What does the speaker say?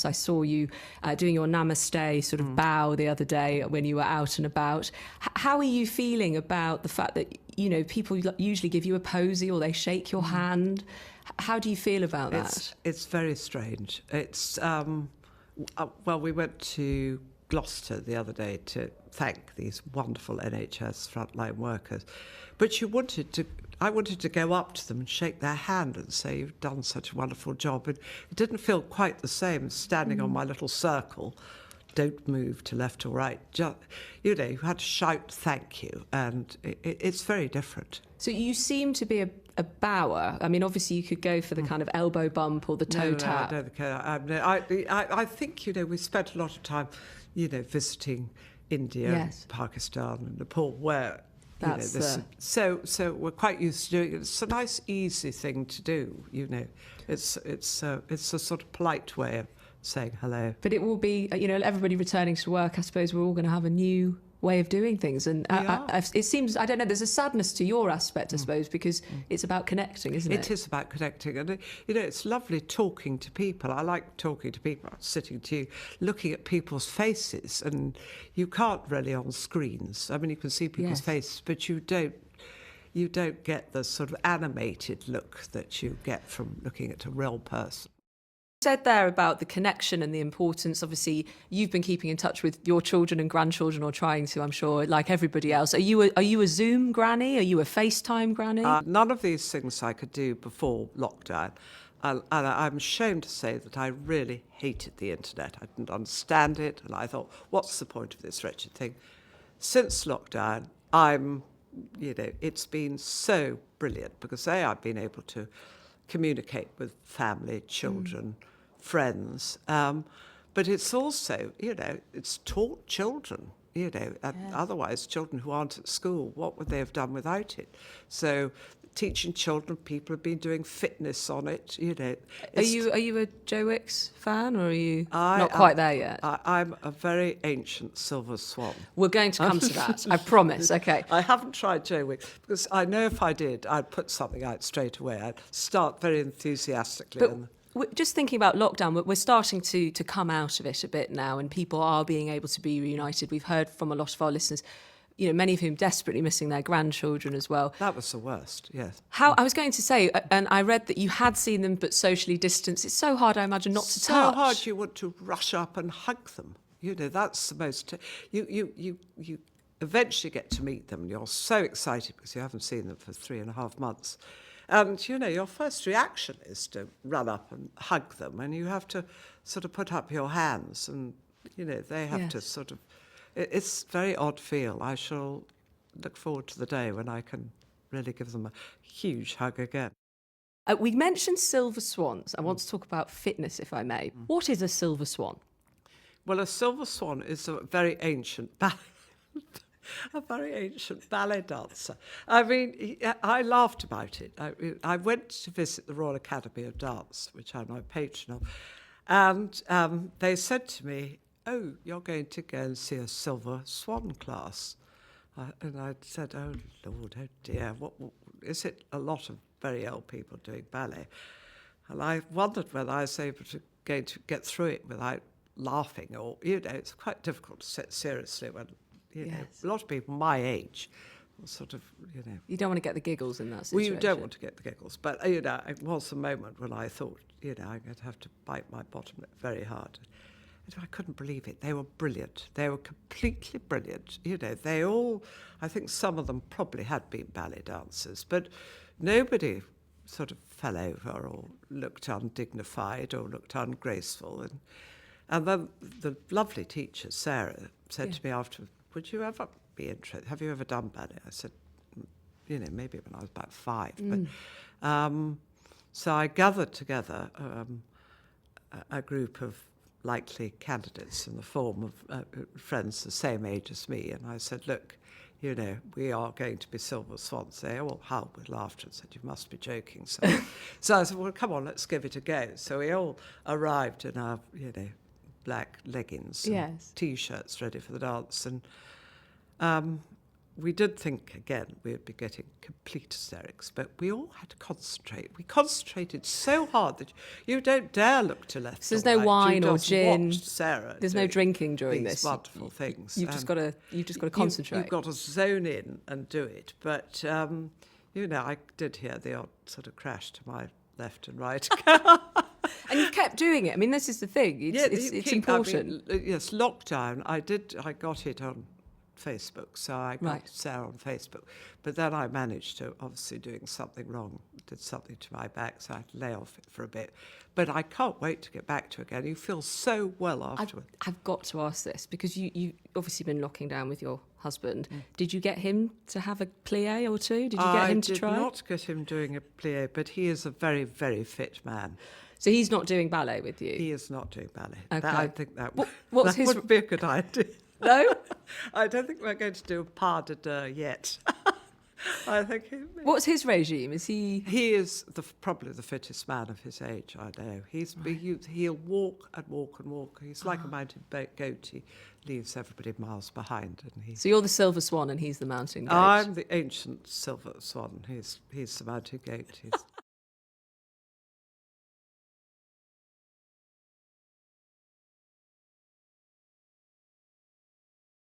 I saw you doing your namaste sort of bow the other day when you were out and about. How are you feeling about the fact that, you know, people usually give you a posy or they shake your hand? How do you feel about that? It's very strange. It's, well, we went to Gloucester the other day to thank these wonderful NHS frontline workers. But I wanted to go up to them and shake their hand and say, you've done such a wonderful job. And it didn't feel quite the same as standing on my little circle. Don't move to left or right. Just, you know, you had to shout thank you. And it's very different. So you seem to be a bower. I mean, obviously you could go for the kind of elbow bump or the toe tap. I think, you know, we spent a lot of time, you know, visiting India, and Pakistan and Nepal, where so we're quite used to doing it. It's a nice, easy thing to do. You know, it's a sort of polite way of saying hello. But it will be, you know, everybody returning to work. I suppose we're all going to have a new way of doing things, and it seems, I don't know, there's a sadness to your aspect, I suppose, because it's about connecting, isn't it? It is about connecting, and you know, it's lovely talking to people. I like talking to people, sitting to you, looking at people's faces, and you can't really on screens. I mean, you can see people's faces, but you don't get the sort of animated look that you get from looking at a real person. Said there about the connection and the importance. Obviously, you've been keeping in touch with your children and grandchildren, or trying to, I'm sure, like everybody else. Are you a Zoom granny? Are you a FaceTime granny? None of these things I could do before lockdown. And I'm ashamed to say that I really hated the internet. I didn't understand it, and I thought, what's the point of this wretched thing? Since lockdown, you know, it's been so brilliant, because I've been able to communicate with family, children, friends, but it's also, you know, it's taught children, you know, otherwise children who aren't at school, what would they have done without it? So teaching children, people have been doing fitness on it, you know. Are you a Joe Wicks fan, or are you not quite there yet? I'm a very ancient Silver Swan. We're going to come to that, I promise. Okay. I haven't tried Joe Wicks, because I know if I did, I'd put something out straight away. I'd start very enthusiastically. But just thinking about lockdown, we're starting to come out of it a bit now, and people are being able to be reunited. We've heard from a lot of our listeners, you know, many of whom desperately missing their grandchildren as well. That was the worst, yes. I was going to say, and I read that you had seen them but socially distanced. It's so hard, I imagine, not to touch. So hard, you want to rush up and hug them. You know, that's the most... You eventually get to meet them, and you're so excited because you haven't seen them for 3.5 months. And, you know, your first reaction is to run up and hug them, and you have to sort of put up your hands, and, you know, they have to sort of... It's a very odd feel. I shall look forward to the day when I can really give them a huge hug again. We mentioned Silver Swans. I want to talk about fitness, if I may. What is a Silver Swan? Well, a Silver Swan is a very ancient ballet dancer. I mean, I laughed about it. I went to visit the Royal Academy of Dance, which I'm a patron of, and they said to me, "Oh, you're going to go and see a Silver Swan class." And I said, "Oh, Lord, oh dear, what is it a lot of very old people doing ballet?" And I wondered whether I was able to get through it without laughing, or, you know, it's quite difficult to sit seriously when, you know, a lot of people my age sort of, you know. You don't want to get the giggles in that situation. Well, you don't want to get the giggles, but, you know, it was a moment when I thought, you know, I'm going to have to bite my bottom lip very hard. I couldn't believe it. They were brilliant. They were completely brilliant. You know, they all, I think some of them probably had been ballet dancers, but nobody sort of fell over or looked undignified or looked ungraceful. And then the lovely teacher, Sarah, said to me after, "Would you ever be interested? Have you ever done ballet?" I said, "You know, maybe when I was about 5. But so I gathered together a group of likely candidates in the form of friends the same age as me, and I said, "Look, you know, we are going to be Silver Swans." They all howled with laughter and said, "You must be joking." So I said, "Well, come on, let's give it a go." So we all arrived in our, you know, black leggings and T-shirts ready for the dance, and we did think, again, we'd be getting complete hysterics, but we all had to concentrate. We concentrated so hard that you don't dare look to left. So there's or no right. wine you or just gin. watched Sarah. There's no drinking during these this. wonderful things. You've just got to concentrate. You've got to zone in and do it. But I did hear the odd sort of crash to my left and right. And you've kept doing it. I mean, this is the thing. It's important. Yes, lockdown. I got it on Facebook, so I got Sarah on Facebook. But then I managed to, obviously doing something wrong, did something to my back, so I had to lay off it for a bit. But I can't wait to get back to it again. You feel so well afterwards. I've got to ask this, because you obviously been locking down with your husband. Did you get him to have a plie or two? Did you get him to try? I did not get him doing a plie, but he is a very, very fit man. So he's not doing ballet with you? He is not doing ballet. Okay. I think that what's his... would be a good idea. No? I don't think we're going to do a pas de deux yet. I think What's his regime? Is he... He is probably the fittest man of his age, I know. He'll walk and walk and walk. He's like a mountain goat. He leaves everybody miles behind. So you're the Silver Swan and he's the mountain goat? I'm the ancient Silver Swan. He's the mountain goat.